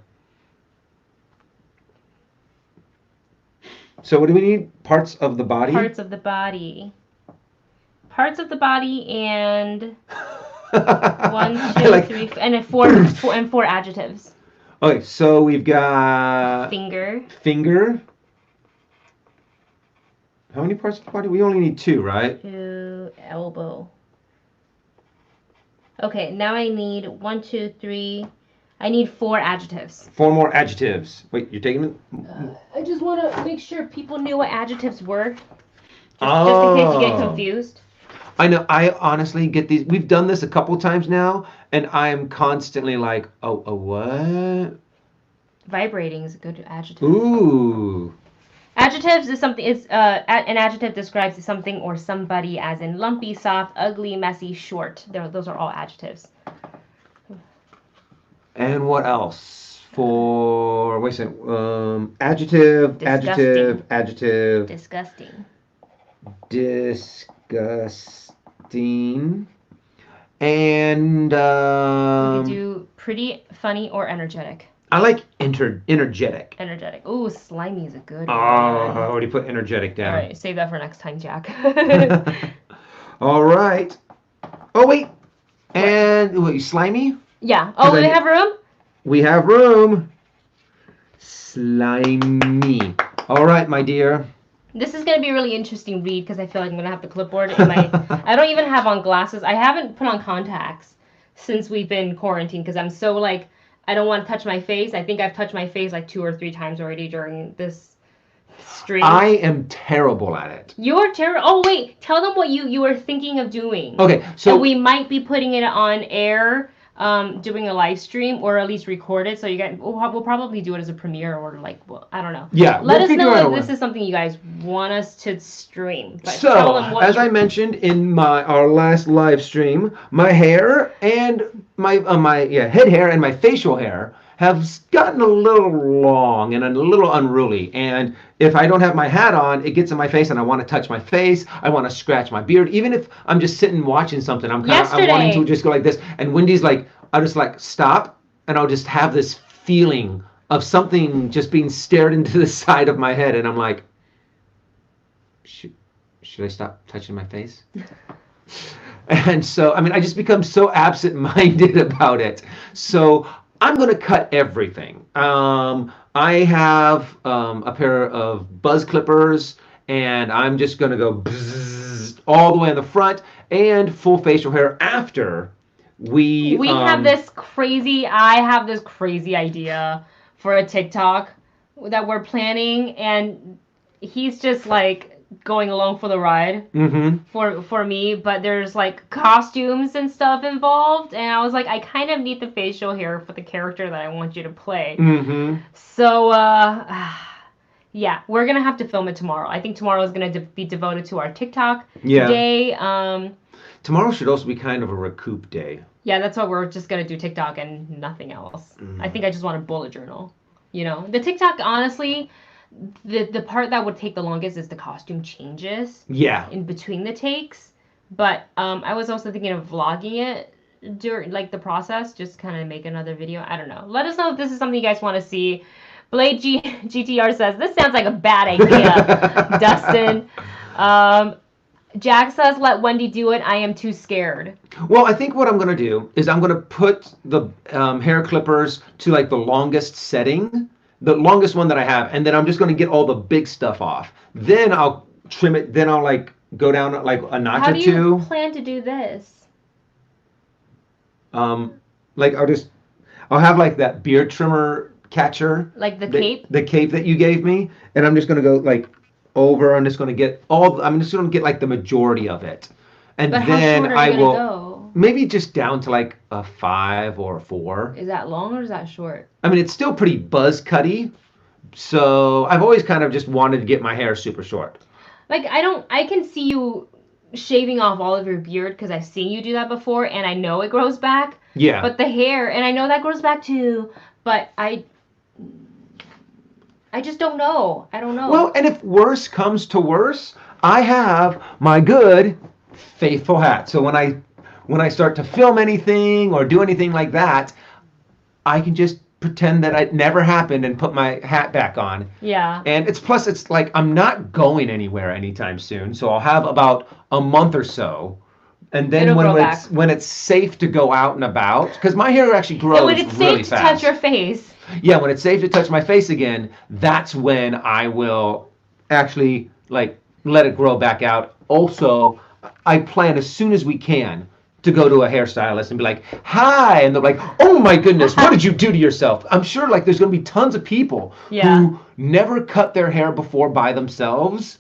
Speaker 1: So what do we need? Parts of the body?
Speaker 2: Parts of the body. Parts of the body and 1, 2, 3, and 4 adjectives.
Speaker 1: Okay, so we've got finger. How many parts of the body? We only need 2, right?
Speaker 2: 2, elbow. Okay, now I need 1, 2, 3. I need 4 adjectives.
Speaker 1: 4 more adjectives. Wait, you're taking it?
Speaker 2: I just want to make sure people knew what adjectives were. Just in case you get confused.
Speaker 1: I know. I honestly get these. We've done this a couple times now, and I'm constantly like, oh, a what?
Speaker 2: Vibrating is a good adjective.
Speaker 1: Ooh.
Speaker 2: Adjectives is something an adjective describes something or somebody as in lumpy, soft, ugly, messy, short. Those are all adjectives.
Speaker 1: And what else? For wait a second. Adjective,
Speaker 2: Disgusting.
Speaker 1: adjective,
Speaker 2: Disgusting.
Speaker 1: disgusting, and
Speaker 2: We could do pretty, funny, or energetic.
Speaker 1: I like energetic.
Speaker 2: Energetic. Ooh, slimy is a good
Speaker 1: Oh,
Speaker 2: one.
Speaker 1: I already put energetic down.
Speaker 2: All right, save that for next time, Jack.
Speaker 1: All right. Oh wait, and wait, slimy.
Speaker 2: Yeah. Oh, we have room?
Speaker 1: We have room. Slimy. All right, my dear.
Speaker 2: This is going to be a really interesting read because I feel like I'm going to have the clipboard in my... I don't even have on glasses. I haven't put on contacts since we've been quarantined because I'm so like... I don't want to touch my face. I think I've touched my face like 2 or 3 times already during this stream.
Speaker 1: I am terrible at it.
Speaker 2: You're terrible. Oh, wait. Tell them what you were thinking of doing.
Speaker 1: Okay, so...
Speaker 2: And we might be putting it on air... doing a live stream or at least record it, so you guys we'll probably do it as a premiere or like I don't know.
Speaker 1: Yeah,
Speaker 2: let us know if this is something you guys want us to stream. But
Speaker 1: so as I mentioned in our last live stream, my hair and my head hair and my facial hair have gotten a little long and a little unruly, and if I don't have my hat on, it gets in my face and I want to touch my face, I want to scratch my beard, even if I'm just sitting watching something, I'm wanting to just go like this, and Wendy's like, I'll just like stop, and I'll just have this feeling of something just being stared into the side of my head, and I'm like, should I stop touching my face? And so, I mean, I just become so absent-minded about it. So I'm going to cut everything. I have a pair of buzz clippers, and I'm just going to go bzzz, all the way in the front and full facial hair after we
Speaker 2: have this crazy... I have this crazy idea for a TikTok that we're planning, and he's just like going along for the ride for me, but there's like costumes and stuff involved, and I was like, I kind of need the facial hair for the character that I want you to play. So yeah, we're gonna have to film it tomorrow. I think tomorrow is gonna be devoted to our TikTok day.
Speaker 1: Tomorrow should also be kind of a recoup day.
Speaker 2: Yeah, that's why we're just gonna do TikTok and nothing else. I think I just want a bullet journal. You know, the TikTok, honestly, the part that would take the longest is the costume changes.
Speaker 1: Yeah.
Speaker 2: In between the takes, but I was also thinking of vlogging it during like the process, just kind of make another video. I don't know. Let us know if this is something you guys want to see. Blade GTR says this sounds like a bad idea. Dustin. Jack says, let Wendy do it. I am too scared.
Speaker 1: Well, I think what I'm going to do is I'm going to put the hair clippers to like the longest setting, the longest one that I have, and then I'm just going to get all the big stuff off. Then I'll trim it. Then I'll like go down like a notch or two.
Speaker 2: How do you plan to do this?
Speaker 1: Like I'll have like that beard trimmer catcher.
Speaker 2: Like the cape?
Speaker 1: The cape that you gave me. And I'm just going to go like over. I'm just going to get I'm just going to get like the majority of it. And
Speaker 2: but
Speaker 1: then
Speaker 2: how short are you gonna go?
Speaker 1: Maybe just down to like a 5 or a 4.
Speaker 2: Is that long or is that short?
Speaker 1: I mean, it's still pretty buzz cutty. So I've always kind of just wanted to get my hair super short.
Speaker 2: Like I can see you shaving off all of your beard because I've seen you do that before and I know it grows back.
Speaker 1: Yeah.
Speaker 2: But the hair, and I know that grows back too, but I just don't know. I don't know.
Speaker 1: Well, and if worse comes to worse, I have my good faithful hat. So when I start to film anything or do anything like that, I can just pretend that it never happened and put my hat back on.
Speaker 2: Yeah.
Speaker 1: And it's like I'm not going anywhere anytime soon, so I'll have about a month or so. And then when it's safe to go out and about, because my hair actually grows really fast.
Speaker 2: When it's safe to touch your face.
Speaker 1: Yeah, when it's safe to touch my face again, that's when I will actually like let it grow back out. Also, I plan as soon as we can to go to a hairstylist and be like, hi, and they're like, oh my goodness, what did you do to yourself? I'm sure like there's going to be tons of people who never cut their hair before by themselves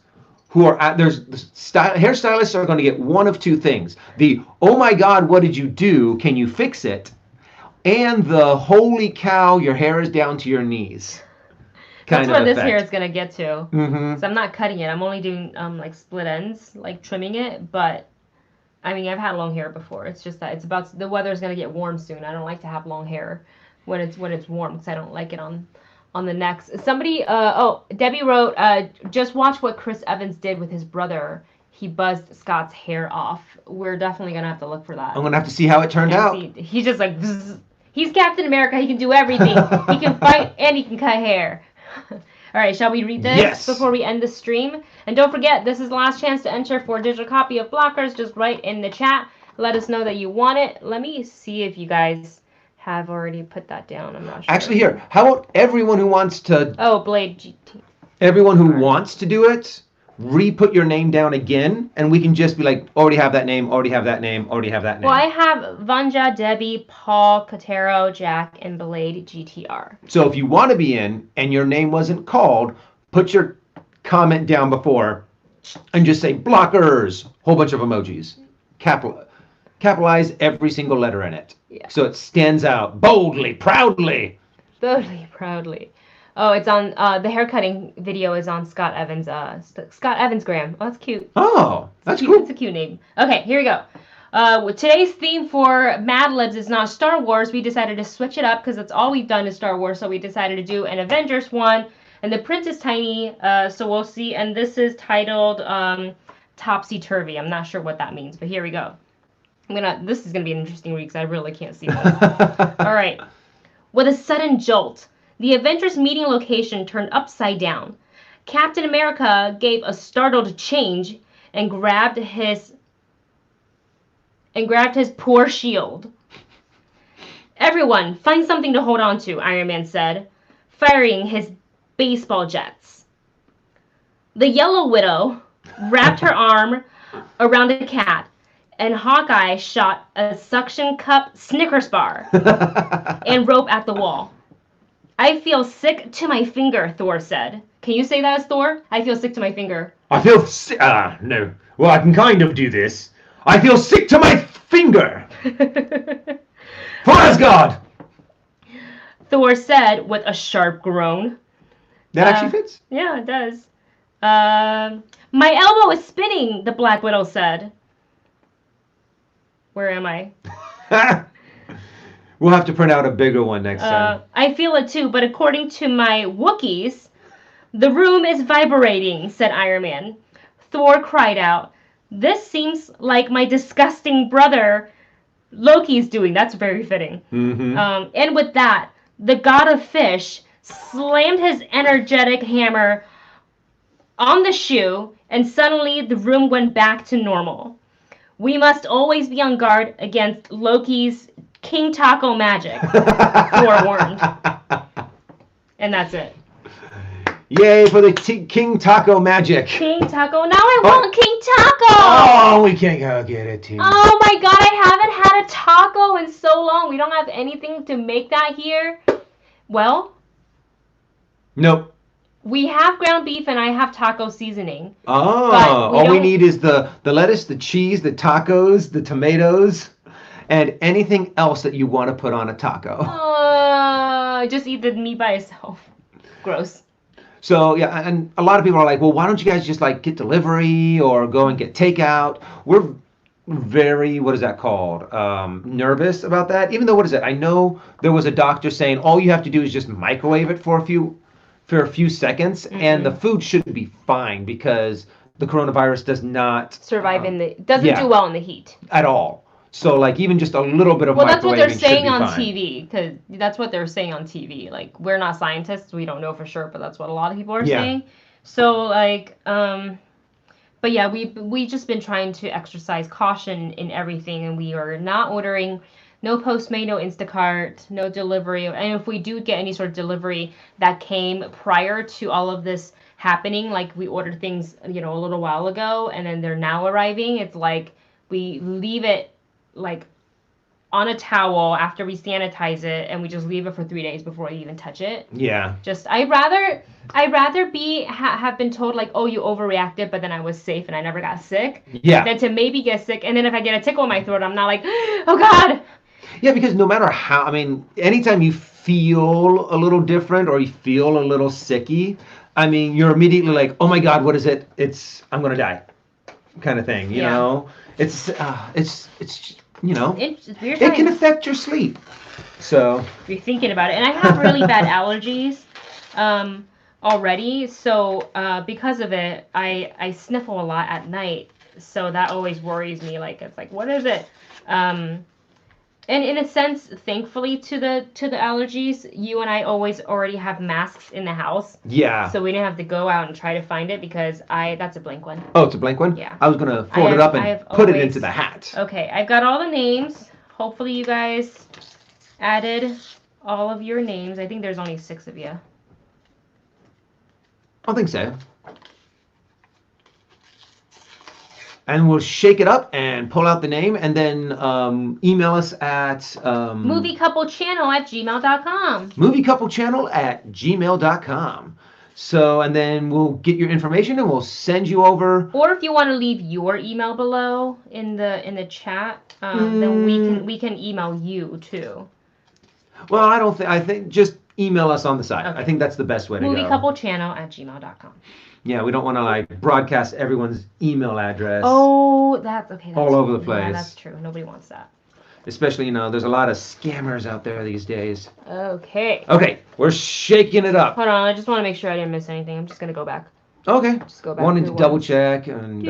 Speaker 1: who are at, there's hairstylists are going to get one of two things: the "Oh my God, what did you do? Can you fix it?" and the "Holy cow, your hair is down to your knees"
Speaker 2: That's
Speaker 1: kind
Speaker 2: where
Speaker 1: of
Speaker 2: this hair
Speaker 1: effect.
Speaker 2: is gonna get to.
Speaker 1: Mm-hmm.
Speaker 2: So I'm not cutting it. I'm only doing like split ends, like trimming it. But I mean, I've had long hair before. It's just that the weather's gonna get warm soon. I don't like to have long hair when it's warm because I don't like it on the necks. Somebody, Debbie wrote, just watch what Chris Evans did with his brother. He buzzed Scott's hair off. We're definitely gonna have to look for that.
Speaker 1: I'm gonna have to see how it turned
Speaker 2: And
Speaker 1: out.
Speaker 2: see, he's just like, bzz. He's Captain America. He can do everything. He can fight and he can cut hair. All right, shall we read this
Speaker 1: Yes.
Speaker 2: before we end the stream? And don't forget, this is the last chance to enter for a digital copy of Blockers. Just write in the chat. Let us know that you want it. Let me see if you guys have already put that down. I'm not sure.
Speaker 1: Actually, here, how about everyone who wants to?
Speaker 2: Oh, Blade GT.
Speaker 1: Everyone who wants to do it, re-put your name down again, and we can just be like, already have that name, already have that name, already have that name.
Speaker 2: Well, I have Vanja, Debbie, Paul, Katero, Jack, and Blade GTR.
Speaker 1: So if you want to be in and your name wasn't called, put your comment down before and just say blockers, whole bunch of emojis. Capitalize every single letter in it.
Speaker 2: Yeah.
Speaker 1: So it stands out boldly, proudly.
Speaker 2: Totally, proudly. Oh, it's on, the haircutting video is on Scott Evans' Gram. Oh, that's cute.
Speaker 1: Oh, that's
Speaker 2: cute.
Speaker 1: cool.
Speaker 2: It's a cute name. Okay, here we go. Today's theme for Mad Libs is not Star Wars. We decided to switch it up because that's all we've done is Star Wars. So we decided to do an Avengers one. And the print is tiny, so we'll see. And this is titled Topsy Turvy. I'm not sure what that means, but here we go. This is gonna be an interesting read because I really can't see this. All right. With a sudden jolt, the Avengers meeting location turned upside down. Captain America gave a startled change and grabbed his poor shield. Everyone, find something to hold on to, Iron Man said, firing his baseball jets. The Yellow Widow wrapped her arm around a cat, and Hawkeye shot a suction cup Snickers bar and rope at the wall. I feel sick to my finger, Thor said. Can you say that as Thor? I feel sick to my finger.
Speaker 1: I feel sick. No. Well, I can kind of do this. I feel sick to my finger. For Asgard.
Speaker 2: Thor said with a sharp groan.
Speaker 1: That actually fits.
Speaker 2: Yeah, it does. My elbow is spinning, the Black Widow said. Where am I?
Speaker 1: We'll have to print out a bigger one next time.
Speaker 2: I feel it too, but according to my Wookiees, the room is vibrating, said Iron Man. Thor cried out, this seems like my disgusting brother Loki's doing. That's very fitting.
Speaker 1: Mm-hmm.
Speaker 2: And with that, the god of fish slammed his energetic hammer on the shoe, and suddenly the room went back to normal. We must always be on guard against Loki's King Taco magic, Thor warned. And that's it.
Speaker 1: Yay for the King Taco magic.
Speaker 2: King Taco. Now I want King Taco.
Speaker 1: Oh, we can't go get it, too.
Speaker 2: Oh my god, I haven't had a taco in so long. We don't have anything to make that here. Well.
Speaker 1: Nope.
Speaker 2: We have ground beef and I have taco seasoning.
Speaker 1: Oh, all we need is the lettuce, the cheese, the tacos, the tomatoes, and anything else that you want to put on a taco.
Speaker 2: Just eat the meat by itself. Gross.
Speaker 1: So, yeah, and a lot of people are like, well, why don't you guys just, like, get delivery or go and get takeout? We're very, what is that called, nervous about that. Even though, what is it? I know there was a doctor saying all you have to do is just microwave it for a few seconds, and the food should be fine because the coronavirus does not
Speaker 2: survive doesn't do well in the heat
Speaker 1: at all. So like even just a little bit of
Speaker 2: that's what they're saying on
Speaker 1: fine.
Speaker 2: TV, because that's what they're saying on TV. Like, we're not scientists, we don't know for sure, but that's what a lot of people are saying. So like, but yeah, we just been trying to exercise caution in everything, and we are not ordering. No Postmate, no Instacart, no delivery. And if we do get any sort of delivery that came prior to all of this happening, like we ordered things, a little while ago, and then they're now arriving, it's like we leave it like on a towel after we sanitize it, and we just leave it for 3 days before we even touch it.
Speaker 1: Yeah.
Speaker 2: Just I'd rather have been told like, oh, you overreacted, but then I was safe and I never got sick.
Speaker 1: Yeah.
Speaker 2: Than to maybe get sick, and then if I get a tickle in my throat, I'm not like, oh God.
Speaker 1: Yeah, because no matter how, I mean, anytime you feel a little different or you feel a little sicky, I mean, you're immediately like, oh my God, what is it? I'm gonna die, kind of thing. You know, it's you know, it can affect your sleep. So
Speaker 2: you're thinking about it, and I have really bad allergies already. So because of it, I sniffle a lot at night. So that always worries me. Like it's like, what is it? And in a sense, thankfully to the allergies, you and I always already have masks in the house.
Speaker 1: Yeah.
Speaker 2: So we didn't have to go out and try to find it because that's a blank one.
Speaker 1: Oh, it's a blank one?
Speaker 2: Yeah.
Speaker 1: I was gonna fold it up and put it into the hat.
Speaker 2: Okay, I've got all the names. Hopefully you guys added all of your names. I think there's only 6 of you.
Speaker 1: I think so. And we'll shake it up and pull out the name and then email us at
Speaker 2: moviecouplecchannel@gmail.com.
Speaker 1: moviecouplecchannel@gmail.com. So, and then we'll get your information and we'll send you over.
Speaker 2: Or if you want to leave your email below in the chat, then we can email you too.
Speaker 1: Well, I think just email us on the side. Okay. I think that's the best way to go.
Speaker 2: moviecouplecchannel@gmail.com.
Speaker 1: Yeah, we don't want to like broadcast everyone's email address.
Speaker 2: Oh, that's okay. That's
Speaker 1: all over the place.
Speaker 2: Yeah, that's true. Nobody wants that.
Speaker 1: Especially, there's a lot of scammers out there these days.
Speaker 2: Okay.
Speaker 1: Okay, we're shaking it up.
Speaker 2: Hold on, I just want to make sure I didn't miss anything. I'm just gonna go back.
Speaker 1: Okay.
Speaker 2: Just go back.
Speaker 1: Wanted to double check and.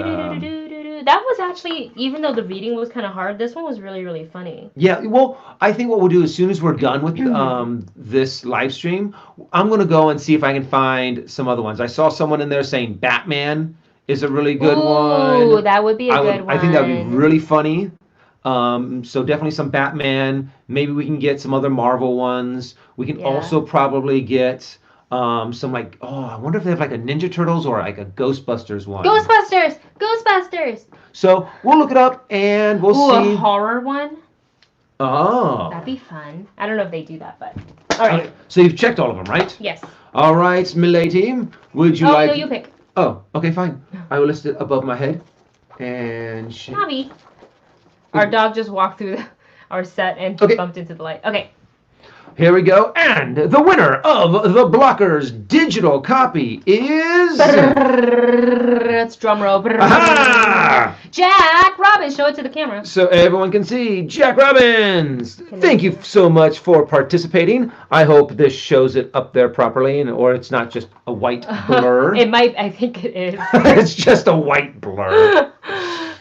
Speaker 2: That was actually, even though the reading was kind of hard, this one was really, really funny.
Speaker 1: Yeah, well, I think what we'll do as soon as we're done with this live stream, I'm going to go and see if I can find some other ones. I saw someone in there saying Batman is a really good one.
Speaker 2: Ooh, that would be a good one.
Speaker 1: I think that would be really funny. So definitely some Batman. Maybe we can get some other Marvel ones. We can also probably get... some like, I wonder if they have like a Ninja Turtles or like a Ghostbusters one.
Speaker 2: Ghostbusters!
Speaker 1: So we'll look it up and we'll see.
Speaker 2: A horror one?
Speaker 1: Oh.
Speaker 2: That'd be fun. I don't know if they do that, but. All right.
Speaker 1: So you've checked all of them, right?
Speaker 2: Yes.
Speaker 1: All right, milady. Would you like...
Speaker 2: Oh, no, you pick.
Speaker 1: Oh, okay, fine. I will list it above my head. And...
Speaker 2: Navi. Our dog just walked through our set and bumped into the light. Okay.
Speaker 1: Here we go, and the winner of the Blockers digital copy is...
Speaker 2: It's drum roll. Jack Robbins, show it to the camera.
Speaker 1: So everyone can see Jack Robbins. Thank you so much for participating. I hope this shows it up there properly, or it's not just a white blur.
Speaker 2: It might, I think it is.
Speaker 1: It's just a white blur.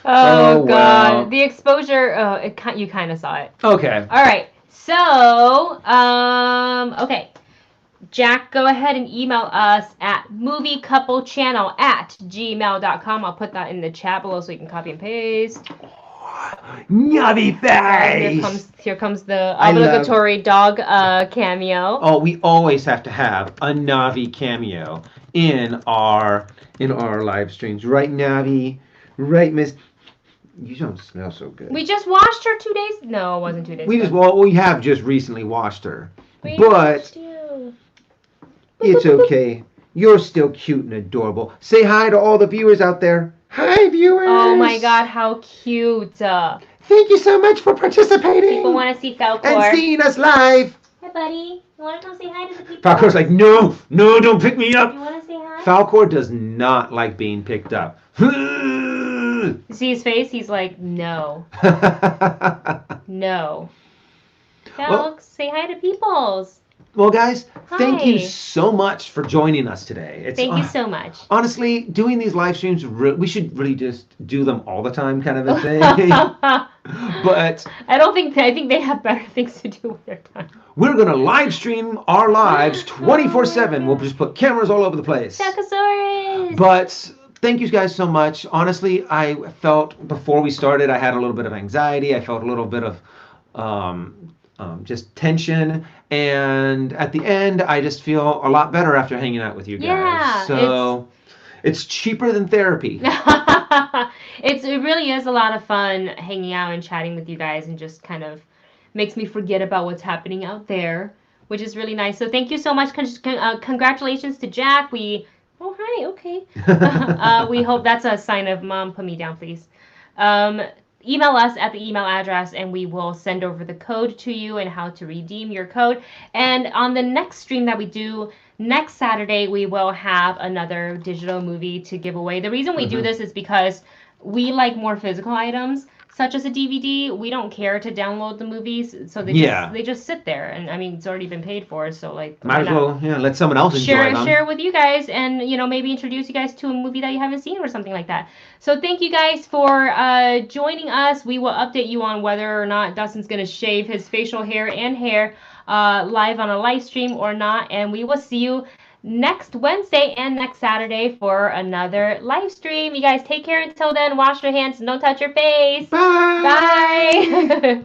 Speaker 2: Oh God, wow. The exposure, you kind of saw it.
Speaker 1: Okay.
Speaker 2: All right. So, okay. Jack, go ahead and email us at moviecouplecchannel@gmail.com. I'll put that in the chat below so you can copy and paste.
Speaker 1: Navi face!
Speaker 2: Here comes the obligatory dog cameo.
Speaker 1: Oh, we always have to have a Navi cameo in our live streams. Right, Navi? Right, Miss... You don't smell so good.
Speaker 2: We just washed her 2 days. No, it wasn't 2 days.
Speaker 1: We have just recently washed her, but it's okay. You're still cute and adorable. Say hi to all the viewers out there. Hi, viewers.
Speaker 2: Oh my God, how cute!
Speaker 1: Thank you so much for participating.
Speaker 2: People want to see Falcor
Speaker 1: and seeing us live.
Speaker 2: Hi, buddy. You want to come say hi to the people?
Speaker 1: Falcor's like, no, don't pick me up.
Speaker 2: You want to say hi?
Speaker 1: Falcor does not like being picked up.
Speaker 2: You see his face? He's like, no. No. Falk, say hi to peoples.
Speaker 1: Well, guys, thank you so much for joining us today.
Speaker 2: Thank you so much.
Speaker 1: Honestly, doing these live streams, we should really just do them all the time, kind of a thing. But
Speaker 2: I think they have better things to do with their time.
Speaker 1: We're going to live stream our lives 24/7. We'll just put cameras all over the place.
Speaker 2: Stegosaurus!
Speaker 1: But... thank you guys so much. Honestly, I felt before we started, I had a little bit of anxiety. I felt a little bit of just tension. And at the end, I just feel a lot better after hanging out with you guys.
Speaker 2: Yeah,
Speaker 1: so it's cheaper than therapy.
Speaker 2: It really is a lot of fun hanging out and chatting with you guys and just kind of makes me forget about what's happening out there, which is really nice. So thank you so much. Congratulations to Jack. Oh, hi, okay. We hope that's a sign of mom, put me down, please. Um, email us at the email address and we will send over the code to you and how to redeem your code. And on the next stream that we do next Saturday, we will have another digital movie to give away. The reason we do this is because we like more physical items, such as a DVD. We don't care to download the movies, so they just sit there. And I mean, it's already been paid for, so like
Speaker 1: might as well let someone else enjoy them.
Speaker 2: Share with you guys, and maybe introduce you guys to a movie that you haven't seen or something like that. So thank you guys for joining us. We will update you on whether or not Dustin's gonna shave his facial hair and hair live on a live stream or not, and we will see you next Wednesday and next Saturday for another live stream. You guys take care until then. Wash your hands and don't touch your face.
Speaker 1: Bye.
Speaker 2: Bye.